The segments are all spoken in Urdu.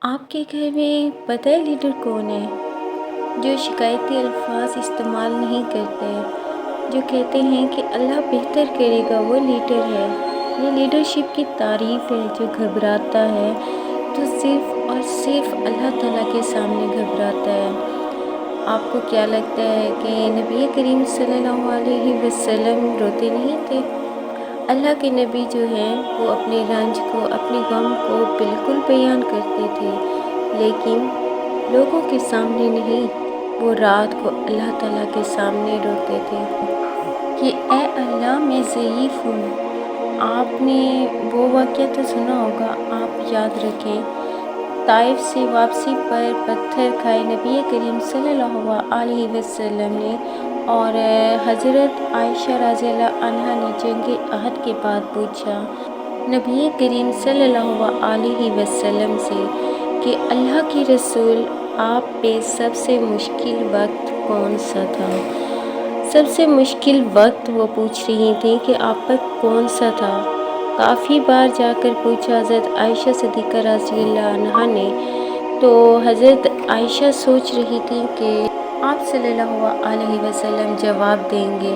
آپ کے گھر میں پتہ ہے لیڈر کون ہے؟ جو شکایتی الفاظ استعمال نہیں کرتے، جو کہتے ہیں کہ اللہ بہتر کرے گا، وہ لیڈر ہے۔ یہ لیڈرشپ کی تعریف ہے۔ جو گھبراتا ہے تو صرف اور صرف اللہ تعالیٰ کے سامنے گھبراتا ہے۔ آپ کو کیا لگتا ہے کہ نبی کریم صلی اللہ علیہ وسلم روتے نہیں تھے؟ اللہ کے نبی جو ہیں وہ اپنے رنج کو، اپنے غم کو بالکل بیان کرتے تھے، لیکن لوگوں کے سامنے نہیں۔ وہ رات کو اللہ تعالیٰ کے سامنے روتے تھے کہ اے اللہ، میں ضعیف ہوں۔ آپ نے وہ واقعہ تو سنا ہوگا، آپ یاد رکھیں۔ طائف سے واپسی پر پتھر کھائے نبی کریم صلی اللہ علیہ وسلم نے، اور حضرت عائشہ رضی اللہ عنہا نے جنگ احد کے بعد پوچھا نبی کریم صلی اللہ علیہ وسلم سے کہ اللہ کے رسول، آپ پہ سب سے مشکل وقت کون سا تھا؟ سب سے مشکل وقت وہ پوچھ رہی تھیں کہ آپ پر کون سا تھا۔ کافی بار جا کر پوچھا حضرت عائشہ صدیقہ رضی اللہ عنہا نے، تو حضرت عائشہ سوچ رہی تھی کہ آپ صلی اللہ علیہ وسلم جواب دیں گے،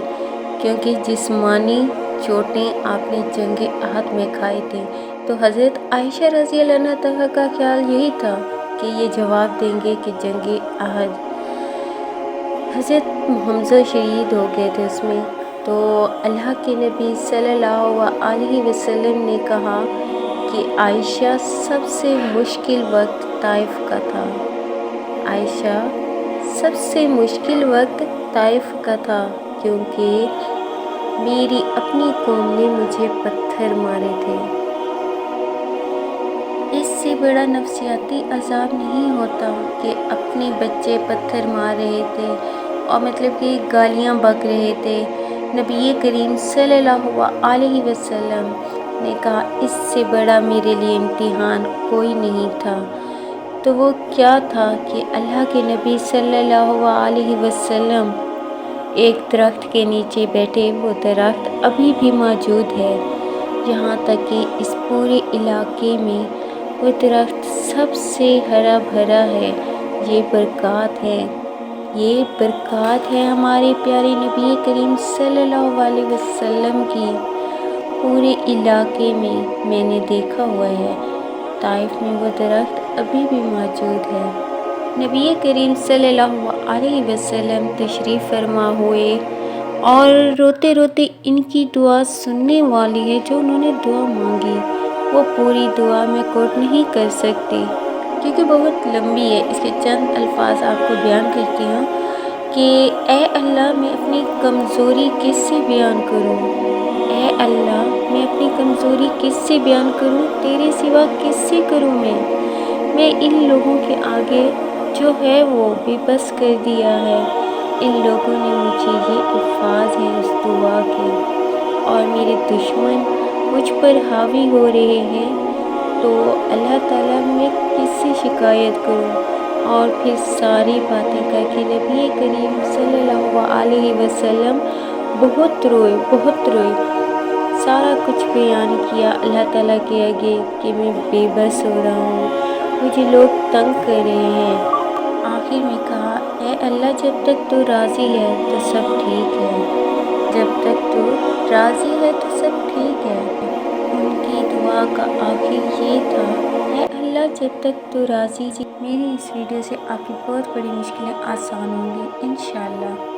کیونکہ جسمانی چوٹیں آپ نے جنگ احد میں کھائی تھیں۔ تو حضرت عائشہ رضی اللہ عنہا کا خیال یہی تھا کہ یہ جواب دیں گے کہ جنگ احد۔ حضرت حمزہ شہید ہو گئے تھے اس میں۔ تو اللہ کے نبی صلی اللہ علیہ وسلم نے کہا کہ عائشہ، سب سے مشکل وقت طائف کا تھا۔ عائشہ، سب سے مشکل وقت طائف کا تھا، کیونکہ میری اپنی قوم نے مجھے پتھر مارے تھے۔ اس سے بڑا نفسیاتی عذاب نہیں ہوتا کہ اپنے بچے پتھر مار رہے تھے، اور مطلب کہ گالیاں بک رہے تھے۔ نبی کریم صلی اللہ علیہ وسلم نے کہا اس سے بڑا میرے لیے امتحان کوئی نہیں تھا۔ تو وہ کیا تھا کہ اللہ کے نبی صلی اللہ علیہ وسلم ایک درخت کے نیچے بیٹھے۔ وہ درخت ابھی بھی موجود ہے، یہاں تک کہ اس پورے علاقے میں وہ درخت سب سے ہرا بھرا ہے۔ یہ برکات ہے، یہ برکات ہے ہمارے پیارے نبی کریم صلی اللہ علیہ وسلم کی۔ پورے علاقے میں نے دیکھا ہوا ہے، طائف میں وہ درخت ابھی بھی موجود ہے۔ نبی کریم صلی اللہ علیہ وسلم تشریف فرما ہوئے، اور روتے روتے ان کی دعا سننے والی ہے۔ جو انہوں نے دعا مانگی وہ پوری دعا میں کوٹ نہیں کر سکتی، کیونکہ بہت لمبی ہے۔ اس کے چند الفاظ آپ کو بیان کرتی ہوں کہ اے اللہ، میں اپنی کمزوری کس سے بیان کروں؟ اے اللہ، میں اپنی کمزوری کس سے بیان کروں؟ تیرے سوا کس سے کروں میں ان لوگوں کے آگے جو ہے وہ بے بس کر دیا ہے۔ ان لوگوں نے مجھے، یہ الفاظ ہیں اس دعا کے، اور میرے دشمن مجھ پر حاوی ہو رہے ہیں، تو اللہ تعالیٰ میں کس سے شکایت کروں؟ اور پھر ساری باتیں کر کے نبی کریم صلی اللہ علیہ وسلم بہت روئے، بہت روئے۔ سارا کچھ بیان کیا اللہ تعالیٰ کے آگے کہ میں بے بس ہو رہا ہوں، مجھے لوگ تنگ کر رہے ہیں۔ آخر میں کہا اے اللہ، جب تک تو راضی ہے تو سب ٹھیک ہے، جب تک تو راضی ہے تو سب ٹھیک ہے۔ ان کی دعا کا آخر یہ تھا اے اللہ، جب تک تو راضی۔ میری اس ویڈیو سے آپ کی بہت بڑی مشکلیں آسان ہوں گی انشاءاللہ۔